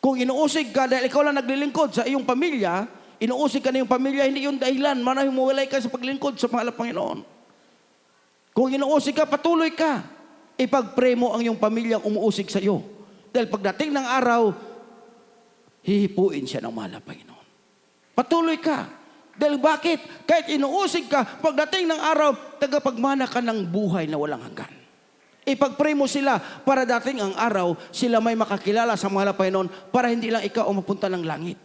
Kung inuusig ka dahil ikaw lang naglilingkod sa iyong pamilya, inuusig ka na yung pamilya, hindi yung dahilan, manang humuwalay ka sa paglingkod sa mahal na Panginoon. Kung inuusig ka, patuloy ka. Ipag-pray mo ang iyong pamilyang umuusig sa iyo. Dahil pagdating ng araw, hihipuin siya ng mahal na Panginoon. Patuloy ka. Dahil bakit? Kahit inuusig ka, pagdating ng araw, tagapagmana ka ng buhay na walang hanggan. Ipag-pray mo sila para dating ang araw, sila may makakilala sa mahal na Panginoon para hindi lang ikaw ang mapunta ng langit.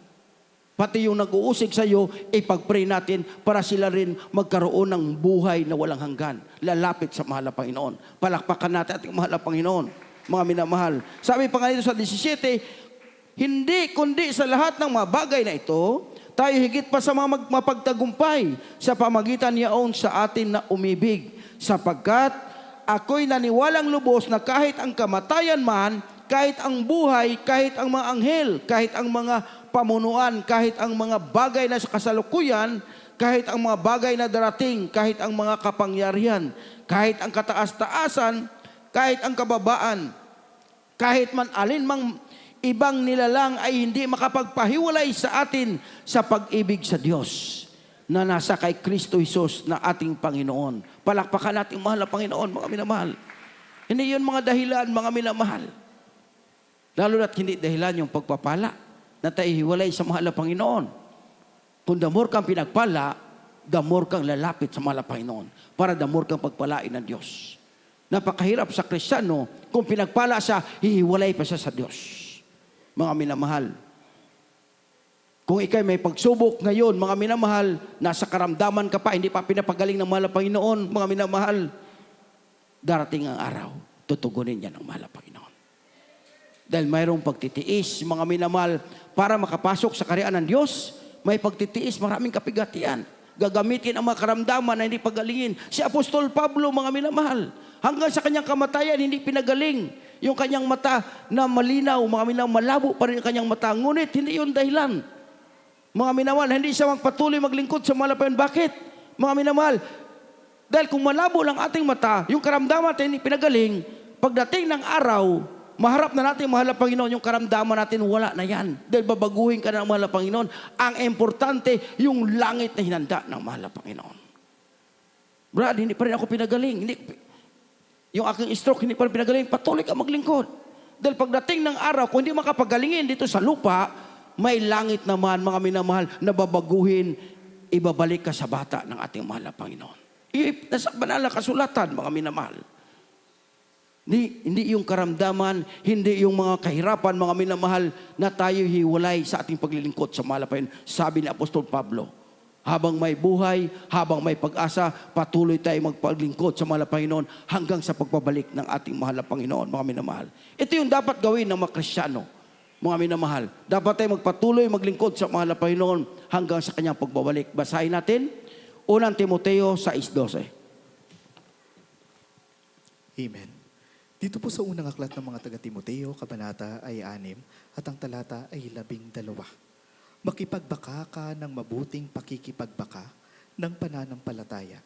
Pati yung nag-uusig sa iyo, ipag-pray natin para sila rin magkaroon ng buhay na walang hanggan. Lalapit sa mahal na Panginoon. Palakpakan natin ating mahal na Panginoon. Mga minamahal. Sabi pa nga dito sa 17, Hindi, kundi sa lahat ng mga bagay na ito, tayo higit pa sa mga mapagtagumpay sa pamagitan niyaon sa atin na umibig. Sapagkat ako'y naniwalang lubos na kahit ang kamatayan man, kahit ang buhay, kahit ang mga anghel, kahit ang mga pamunuan, kahit ang mga bagay na sa kasalukuyan, kahit ang mga bagay na darating, kahit ang mga kapangyarihan, kahit ang kataas-taasan, kahit ang kababaan, kahit man alinmang ibang nilalang ay hindi makapagpahiwalay sa atin sa pag-ibig sa Diyos na nasa kay Kristo Jesus na ating Panginoon. Palakpakan natin mahal na Panginoon, mga minamahal. Hindi yun mga dahilan, mga minamahal. Lalo na't hindi dahilan yung pagpapala na tayo hiwalay sa mahal na Panginoon. Kung the more kang pinagpala, the more kang lalapit sa mahal na Panginoon para the more kang pagpalain ng Diyos. Napakahirap sa Kristiyano kung pinagpala siya, hihiwalay pa siya sa Diyos. Mga minamahal. Kung ikay may pagsubok ngayon, mga minamahal, nasa karamdaman ka pa, hindi pa pinapagaling ng mahal na Panginoon, mga minamahal, darating ang araw, tutugunin niya ng mahal na Panginoon. Dahil mayroong pagtitiis, mga minamahal, para makapasok sa karyaan ng Diyos, may pagtitiis, maraming kapigatian. Gagamitin ang mga karamdaman na hindi pagalingin. Si Apostol Pablo, mga minamahal, hanggang sa kanyang kamatayan, hindi pinagaling. Yung kanyang mata na malinaw, mga minamahal, malabo pa rin yung kanyang mata. Ngunit, hindi yun dahilan. Mga minamahal, hindi siya magpatuloy maglingkod sa mahal na Panginoon. Bakit? Mga minamahal, dahil kung malabo lang ating mata, yung karamdaman natin hindi pinagaling, pagdating ng araw, maharap na natin mahal na Panginoon, yung karamdaman natin wala na yan. Dahil babaguhin ka na ng mahal na Panginoon. Ang importante, yung langit na hinanda ng mahal na Panginoon. Brad, hindi pa rin ako pinagaling. Yung aking stroke, hindi pa rin pinagaling. Patuloy ka maglingkod. Dahil pagdating ng araw, kung hindi makapagalingin dito sa lupa, may langit naman, mga minamahal, na babaguhin, ibabalik ka sa bata ng ating mahal na Panginoon. Nasa banal na kasulatan, mga minamahal. Hindi yung karamdaman, hindi yung mga kahirapan, mga minamahal, na tayo hiwalay sa ating paglilingkod sa mahal na Panginoon. Sabi ni Apostol Pablo, habang may buhay, habang may pag-asa, patuloy tayo magpaglingkod sa mahal na Panginoon hanggang sa pagpabalik ng ating mahal na Panginoon, mga minamahal. Ito yung dapat gawin ng mga Kristiyano, mga minamahal. Dapat tayo magpatuloy maglingkod sa mahal na Panginoon hanggang sa kanyang pagbabalik. Basahin natin, 1 Timoteo 6:12. Amen. Dito po sa unang aklat ng mga taga-Timoteo, kabanata ay 6 at ang talata ay 12. Makipagbaka ka ng mabuting pakikipagbaka ng pananampalataya.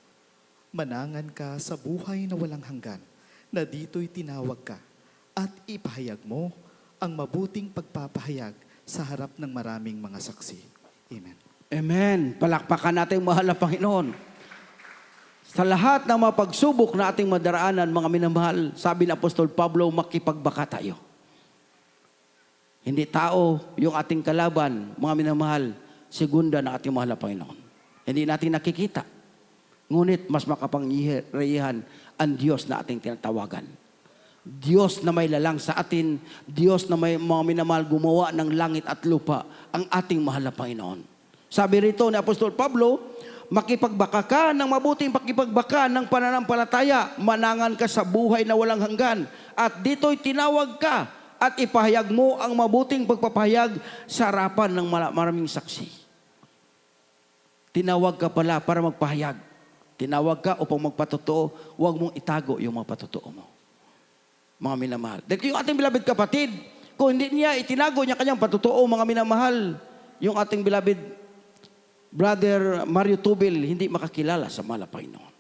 Manangan ka sa buhay na walang hanggan, na dito'y tinawag ka, at ipahayag mo ang mabuting pagpapahayag sa harap ng maraming mga saksi. Amen. Amen. Palakpakan natin mahal na Panginoon. Sa lahat ng mga pagsubok na ating madaraanan, mga minamahal, sabi ni Apostol Pablo, makipagbaka tayo. Hindi tao yung ating kalaban, mga minamahal, segunda na ating mahal na Panginoon. Hindi natin nakikita. Ngunit mas makapangyarihan ang Diyos na ating tinatawagan. Diyos na may lalang sa atin, Diyos na may mga minamahal gumawa ng langit at lupa, ang ating mahal na Panginoon. Sabi rito ni Apostol Pablo, makipagbaka ka ng mabuting pakipagbaka ng pananampalataya, manangan ka sa buhay na walang hanggan, at dito'y tinawag ka, at ipahayag mo ang mabuting pagpapahayag sa harapan ng maraming saksi. Tinawag ka pala para magpahayag. Tinawag ka upang magpatotoo, huwag mong itago yung mga patotoo mo. Mga minamahal. Dahil yung ating beloved kapatid, kung hindi niya itinago niya kanyang patotoo, mga minamahal, yung ating beloved Brother Mario Tubil, hindi makakilala sa mahal na Panginoon.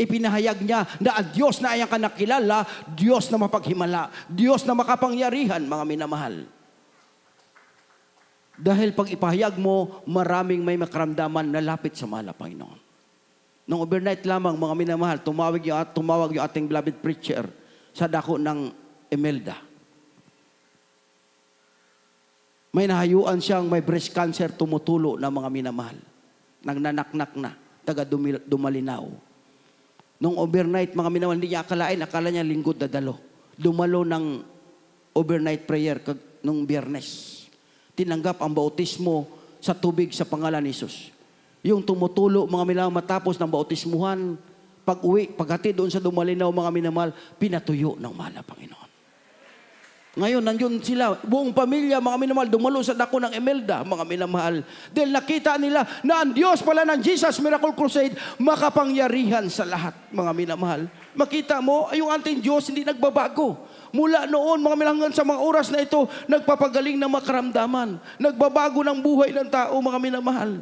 Ipinahayag niya na ang Diyos na ayang ka nakilala, Diyos na mapaghimala, Diyos na makapangyarihan, mga minamahal. Dahil pag ipahayag mo, maraming may makaramdaman na lapit sa mahal na Panginoon. Nung overnight lamang, mga minamahal, tumawag yung ating beloved preacher sa dako ng Imelda. May nahayuan siyang may breast cancer, tumutulo na mga minamahal. Nagnanaknak na, taga Dumalinaw. Nung overnight, mga minamahal, hindi niya akala niya linggo dadalo. Dumalo ng overnight prayer nung Biyernes. Tinanggap ang bautismo sa tubig sa pangalan ni Jesus. Yung tumutulo, mga minamahal, matapos ng bautismuhan, pag-uwi, paghati doon sa Dumalinaw, mga minamahal, pinatuyo ng mahal na Panginoon. Ngayon, nandun sila, buong pamilya, mga minamahal, dumalo sa dako ng Imelda, mga minamahal. Dahil nakita nila na ang Diyos pala ng Jesus Miracle Crusade, makapangyarihan sa lahat, mga minamahal. Makita mo, yung ating Diyos hindi nagbabago. Mula noon, mga minamahal, sa mga oras na ito, nagpapagaling ng makaramdaman. Nagbabago ng buhay ng tao, mga minamahal.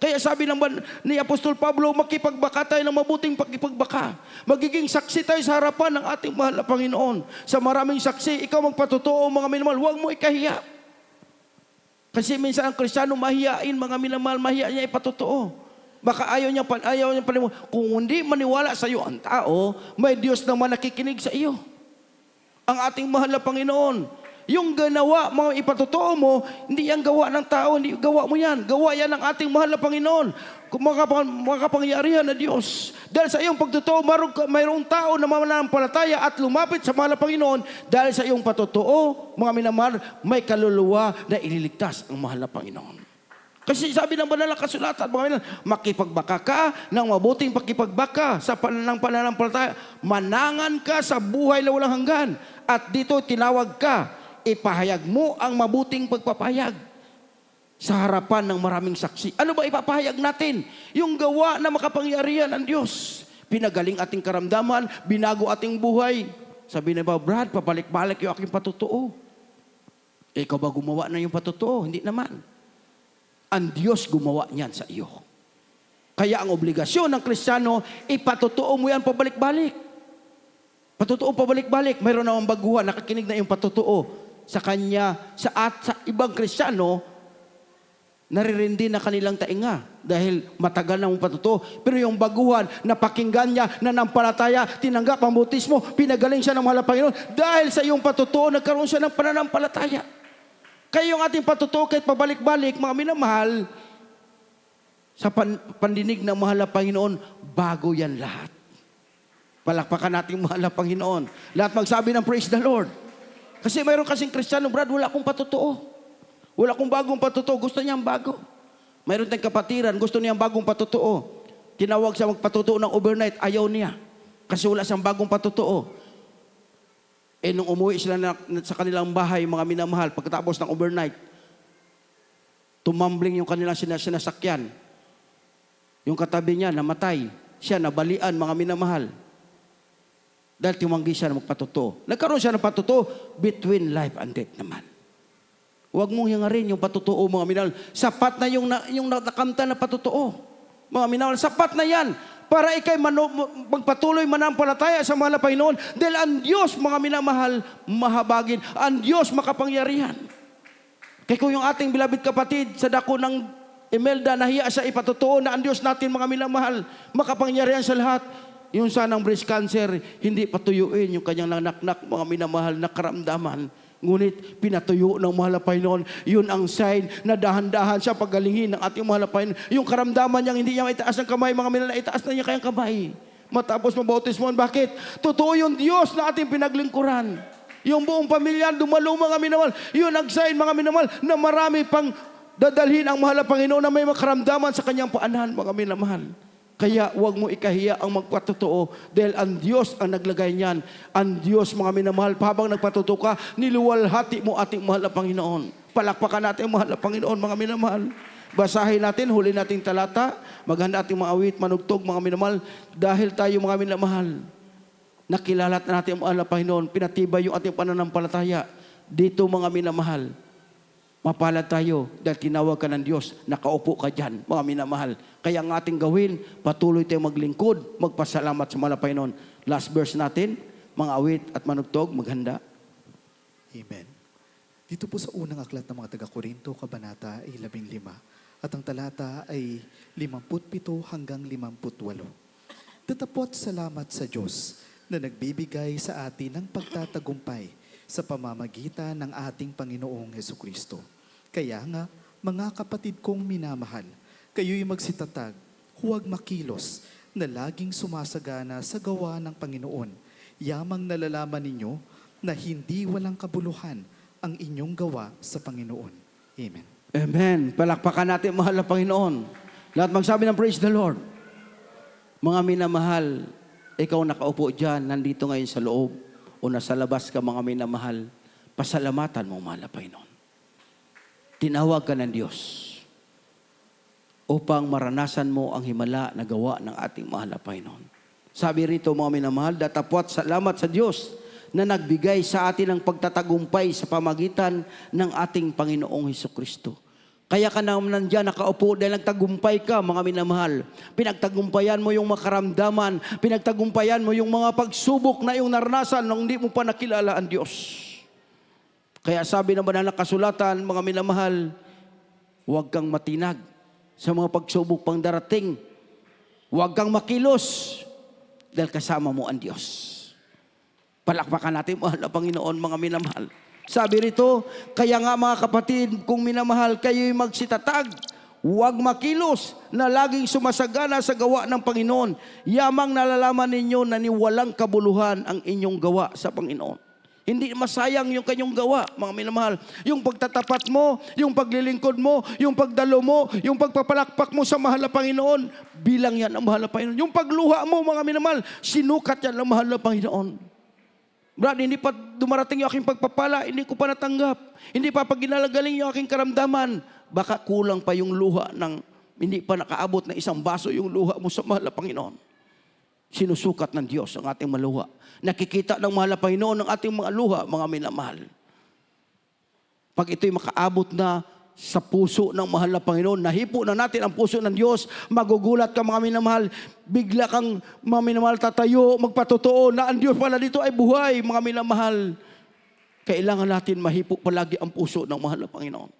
Kaya sabi naman ni Apostol Pablo, makipagbaka tayo ng mabuting pakipagbaka. Magiging saksi tayo sa harapan ng ating mahal na Panginoon. Sa maraming saksi, ikaw magpatotoo, mga minamahal, huwag mo ikahiya. Kasi minsan ang Kristiyano mahiyain, mga minamahal, mahiya niya ipatotoo. Baka ayaw niya panimula. Kung hindi maniwala sa iyo ang tao, may Diyos naman nakikinig sa iyo. Ang ating mahal na Panginoon. Yung ginawa, mga ipatotoo mo, hindi yan gawa ng tao, hindi gawa mo yan. Gawa yan ng ating mahal na Panginoon. Makapangyarihan na Diyos. Dahil sa iyong pagtotoo, mayroong tao na mananampalataya at lumapit sa mahal na Panginoon. Dahil sa iyong patotoo, mga minamahal, may kaluluwa na ililigtas ang mahal na Panginoon. Kasi sabi ng banal na kasulatan, mga minamahal, makipagbaka ka ng mabuting pakipagbaka sa pananampalataya. Manangan ka sa buhay na walang hanggan. At dito tinawag ka, ipahayag mo ang mabuting pagpapahayag sa harapan ng maraming saksi. Ano ba ipapahayag natin? Yung gawa na makapangyarihan ng Diyos. Pinagaling ating karamdaman, binago ating buhay. Sabi na ba, Brad, papalik-balik yung aking patotoo. Ikaw ba gumawa na yung patotoo? Hindi naman. Ang Diyos gumawa niyan sa iyo. Kaya ang obligasyon ng Kristiyano, ipatotoo mo yan pabalik-balik. Patotoo pabalik-balik. Mayroon namang baguhan, nakakinig na yung patotoo sa kanya, sa ibang Kristiyano, naririndi na kanilang tainga dahil matagal na mong patotoo. Pero yung baguhan, napakinggan niya, nanampalataya, tinanggap ang bautismo, pinagaling siya ng mahal na Panginoon. Dahil sa iyong patotoo, nagkaroon siya ng pananampalataya. Kaya yung ating patotoo, kahit pabalik-balik, mga minamahal, sa pandinig ng mahal na Panginoon, bago yan lahat. Palakpakan natin mahal na Panginoon. Lahat magsabi ng praise the Lord. Kasi mayroon kasing Kristiyano, Brad, wala akong patotoo. Wala akong bagong patotoo. Gusto niyang bago. Mayroon tayong kapatiran, gusto niyang bagong patotoo. Tinawag siya magpatotoo ng overnight, ayaw niya. Kasi wala siyang bagong patotoo. Nung umuwi sila sa kanilang bahay, mga minamahal, pagkatapos ng overnight, tumambling yung kanilang sinasakyan. Yung katabi niya, namatay. Siya, nabalian, mga minamahal. Dahil tumanggi siya na magpatotoo. Nagkaroon siya ng patotoo between life and death naman. Huwag mong hingarin yung patotoo, mga minamahal. Sapat na yung nakamta na patotoo. Mga minamahal, sapat na yan. Para ikay magpatuloy manampalataya sa mahal na Panginoon. Dahil ang Diyos, mga minamahal, mahabagin. Ang Diyos makapangyarihan. Kaya kung yung ating bilabid kapatid sa dako ng Imelda, nahiya siya ipatotoo na ang Diyos natin, mga minamahal, makapangyarihan sa lahat. Yung sanang breast cancer, hindi patuyuin yung kanyang nanaknak, mga minamahal na karamdaman. Ngunit pinatuyo ng mahal na Panginoon, yun ang sign na dahan-dahan siya pagalingin ng ating mahal na Panginoon. Yung karamdaman niyang hindi niya maitaas ng kamay, mga minamahal, itaas na niya kayang kamay. Matapos mabautismoan, bakit? Totoo yung Diyos na ating pinaglingkuran. Yung buong pamilya, dumalo mga minamahal. Yun ang sign, mga minamahal, na marami pang dadalhin ang mahal na Panginoon na may makaramdaman sa kanyang paanan, mga minamahal. Kaya huwag mo ikahiya ang magpatotoo dahil ang Diyos ang naglagay niyan. Ang Diyos, mga minamahal, habang nagpatotoo ka, niluwalhati mo ating mahal na Panginoon. Palakpakan natin ang mahal na Panginoon, mga minamahal. Basahin natin, huli nating talata, maghanda ating mga awit, manugtog, mga minamahal, dahil tayo, mga minamahal, nakilala natin ang mahal na Panginoon, pinatibay yung ating pananampalataya. Dito, mga minamahal, mapalad tayo dahil tinawag ka ng Diyos, nakaupo ka dyan, mga minamahal. Kaya ang ating gawin, patuloy tayong maglingkod, magpasalamat sa mahal na Panginoon. Last verse natin, mga awit at manugtog, maghanda. Amen. Dito po sa unang aklat ng mga taga-Korinto, Kabanata ay 15. At ang talata ay 57 hanggang 58. Datapot salamat sa Diyos na nagbibigay sa atin ng pagtatagumpay sa pamamagitan ng ating Panginoong Hesukristo. Kaya nga, mga kapatid kong minamahal, kayo'y magsitatag, huwag makilos, na laging sumasagana sa gawa ng Panginoon. Yamang nalalaman ninyo na hindi walang kabuluhan ang inyong gawa sa Panginoon. Amen. Amen. Palakpakan natin, mahal na Panginoon. Lahat magsabi ng praise the Lord. Mga minamahal, ikaw nakaupo dyan, nandito ngayon sa loob, o nasa labas ka, mga minamahal. pasalamatan mo, mahal na Panginoon. Tinawag ka ng Diyos upang maranasan mo ang himala na gawa ng ating mahal na Panginoon. Sabi rito, mga minamahal, datapwat salamat sa Diyos na nagbigay sa atin ng pagtatagumpay sa pamagitan ng ating Panginoong Hesukristo. Kaya ka naman nandiyan nakaupo dahil nagtagumpay ka, mga minamahal. Pinagtagumpayan mo yung makaramdaman, pinagtagumpayan mo yung mga pagsubok na yung naranasan nung hindi mo pa nakilala ang Diyos. Kaya sabi ng banal na kasulatan, mga minamahal, huwag kang matinag sa mga pagsubok pang darating. Huwag kang makilos dahil kasama mo ang Diyos. Palakpakan natin, mahal na Panginoon, mga minamahal. Sabi rito, kaya nga mga kapatid, kung minamahal, kayo'y magsitatag. Huwag makilos na laging sumasagana sa gawa ng Panginoon. Yamang nalalaman ninyo na walang kabuluhan ang inyong gawa sa Panginoon. Hindi masayang yung kanyang gawa, mga minamahal. Yung pagtatapat mo, yung paglilingkod mo, yung pagdalo mo, yung pagpapalakpak mo sa mahal na Panginoon, bilang yan ang mahal na Panginoon. Yung pagluha mo, mga minamahal, sinukat yan ang mahal na Panginoon. Brad, hindi pa dumarating yung aking pagpapala, hindi ko pa natanggap. Hindi pa ginalagaling yung aking karamdaman. Baka kulang pa yung luha ng, hindi pa nakaabot na isang baso yung luha mo sa mahal na Panginoon. Sinusukat ng Diyos ang ating maluha. Nakikita ng mahal na Panginoon ang ating mga luha, mga minamahal. Pag ito'y makaabot na sa puso ng mahal na Panginoon, nahipo na natin ang puso ng Diyos, magugulat ka, mga minamahal, bigla kang, mga minamahal, tatayo, magpatotoo na ang Diyos pala dito ay buhay, mga minamahal. Kailangan natin mahipo palagi ang puso ng mahal na Panginoon.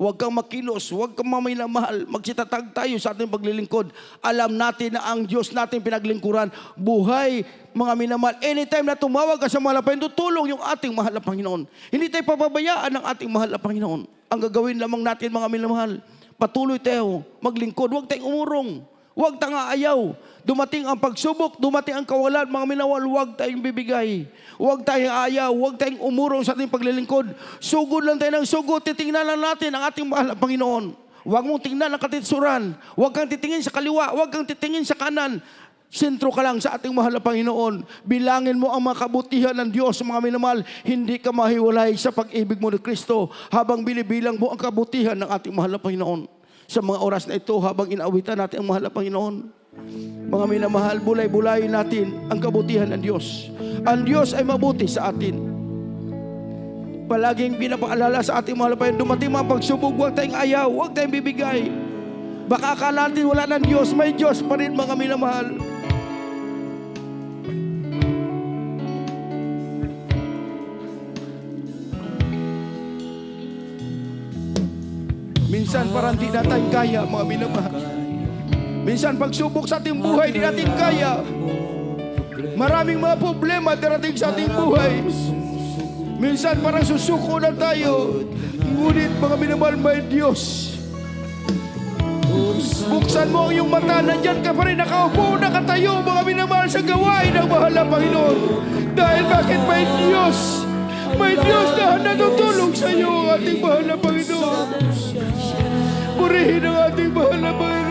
Huwag kang makilos, huwag kang maminamahal, magsitatag tayo sa ating paglilingkod. Alam natin na ang Diyos natin pinaglingkuran, buhay, mga minamahal. Anytime na tumawag ka sa mahal na Panginoon, tutulong yung ating mahal na Panginoon. Hindi tayo papabayaan ng ating mahal na Panginoon. Ang gagawin lamang natin, mga minamahal, patuloy tayo maglingkod, huwag tayong umurong, huwag tayong aayaw. Dumating ang pagsubok, dumating ang kawalan, mga minamahal, huwag tayong bibigay. Huwag tayong ayaw, huwag tayong umurong sa ating paglilingkod. Sugod lang tayo ng sugod, titingnan lang natin ang ating mahal na Panginoon. Huwag mong tingnan ang katitsuran. Huwag kang titingin sa kaliwa, huwag kang titingin sa kanan. Sentro ka lang sa ating mahal na Panginoon. Bilangin mo ang mga kabutihan ng Diyos, mga minamahal. Hindi ka mahiwalay sa pag-ibig mo ni Kristo habang binibilang mo ang kabutihan ng ating mahal na Panginoon. Sa mga oras na ito, habang inaawitan natin ang mahal na Panginoon, mga minamahal, bulay-bulayin natin ang kabutihan ng Diyos. Ang Diyos ay mabuti sa atin. Palaging pinapaalala sa ating mahal na Panginoon, dumating mga pagsubok, huwag tayong ayaw, huwag tayong bibigay. Baka akala natin wala ng Diyos, may Diyos pa rin, mga minamahal. Minsan parang di natin kaya, mga minamahal. Minsan pagsubok sa ating buhay, di natin kaya. Maraming mga problema darating sa ating buhay. Minsan parang susuko na tayo. Ngunit, mga minamahal, may Diyos. Buksan mo ang iyong mata, nandyan ka pa rin, nakaupo, nakatayo, mga minamahal, sa gawain ng mahal na Panginoon. Dahil bakit may Diyos? May Diyos na natutulong sa iyo, ang ating mahal na Panginoon. Purihin ang ating mahal na Panginoon.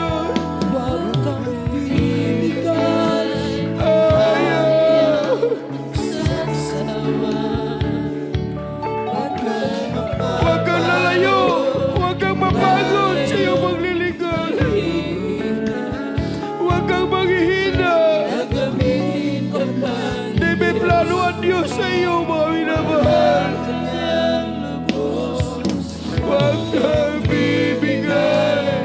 Huwag kang lalayo, huwag kang mapagod sa iyong paglilingkod. Huwag kang maghihina. Di may plano ang Diyos sa iyo, mga minamahal. Huwag kang bibigay.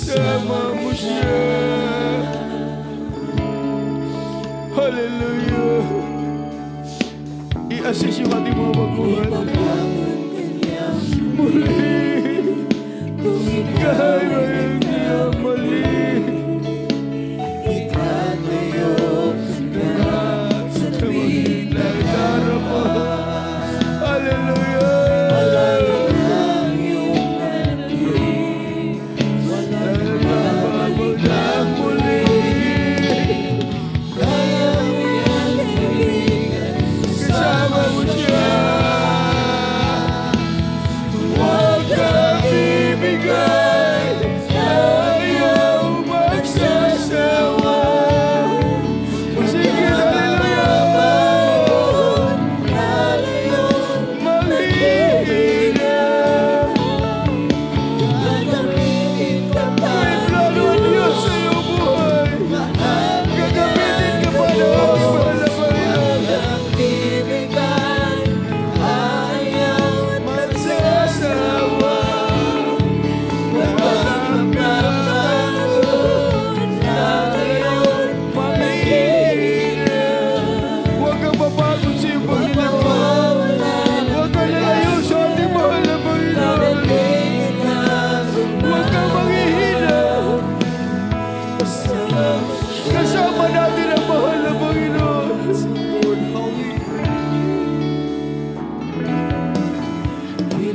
Hallelujah.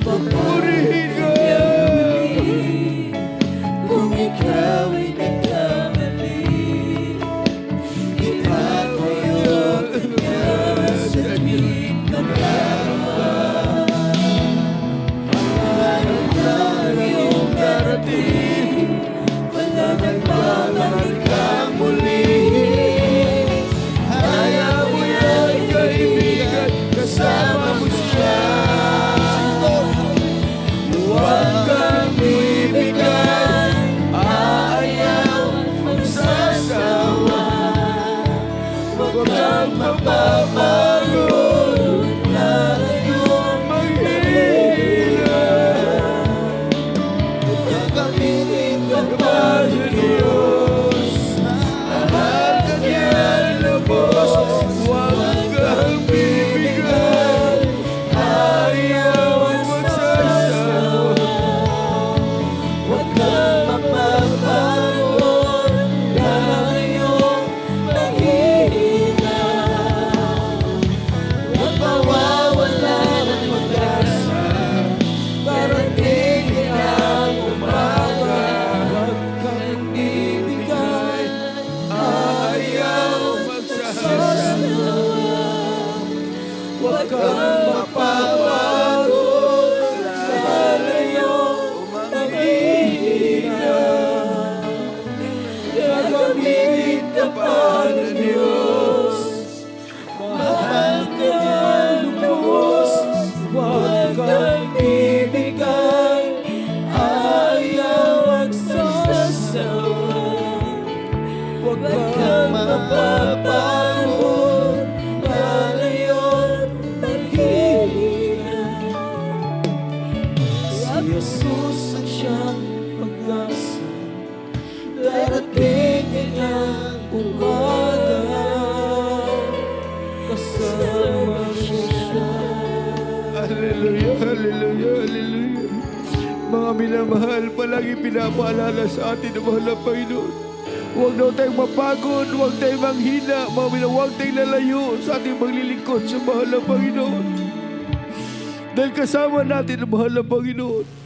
Purihin ka. Kung ikaw ay nagkamali, itatayo ka sa tuwing magkarawan. Araw-araw iyong darating, walang nagbabalik kang muli. Ayaw mo yan, kaibigan, kasama mo siya. Huwag kang bibigyan, ayaw magsasawa. Huwag kang mapapagod, lalayong maghihila. Gagamitin ka pa ng Diyos, lahat ka niya lubos. Huwag kang bibigyan, ayaw magsasawa. Huwag kang mapapagod, lalayong maghihina. Huwag mawawala ng pag-asa, darating din ang umaga. Huwag kang bibigay, ayaw magsasawa. Huwag kang mapapagod, lalayong maghihina. Gagamitin ka pa ng Diyos, mahal ka niya lubos. Huwag kang bibigay, ayaw magsasawa. Huwag kang mapapagod, lalayong maghihina. Si Jesus ang siyang pag-asa, darating din ang umaga, kasama mo siya. Hallelujah, hallelujah, hallelujah. Mga minamahal, palagi pinapaalala sa atin ng mahal na Panginoon. Huwag daw tayong mapagod, huwag tayong manghina, mga minamahal, huwag tayong lalayo sa ating maglilingkod sa mahal na Panginoon. Dahil kasama natin ang mahal na Panginoon.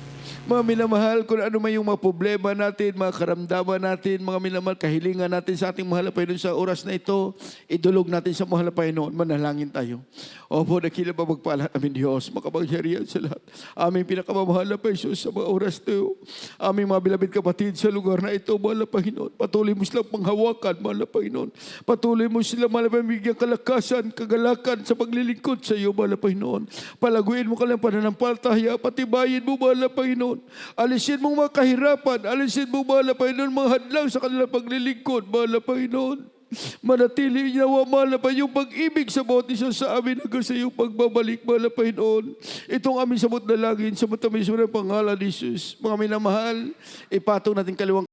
Mga minamahal, kung ano man yung mga problema natin, mga karamdaman natin, mga minamahal, kahilingan natin sa ating mahal na Panginoon sa oras na ito, idulog natin sa mahal na Panginoon, manalangin tayo. Opo, dakila pa magpala namin Diyos, makapangyarihan sa lahat. Aming pinakamamahal na Jesus sa mga oras na ito. Aming mga bilabid kapatid sa lugar na ito, mahal na Panginoon. Patuloy mo silang panghawakan, mahal na Panginoon. Patuloy mo silang mahal na Panginoon, bigyan kalakasan, kagalakan sa paglilingkod sa iyo, mahal na Panginoon. Palaguin mo kanilang pananampalataya, patibayin mo, mahal na Panginoon. Alisin mo mga kahirapan, alisin mo, mahal na Panginoon, mga hadlang sa kanilang paglilingkod, mahal na Panginoon. Manatili nawa, mahal na Panginoon, yung pag-ibig sa bawat isa sa amin hanggang sa iyong pagbabalik, mahal na Panginoon. Itong aming samot na langin, sa matamis mo ng pangalan ni Jesus. Mga minamahal, ipatong natin kaliwang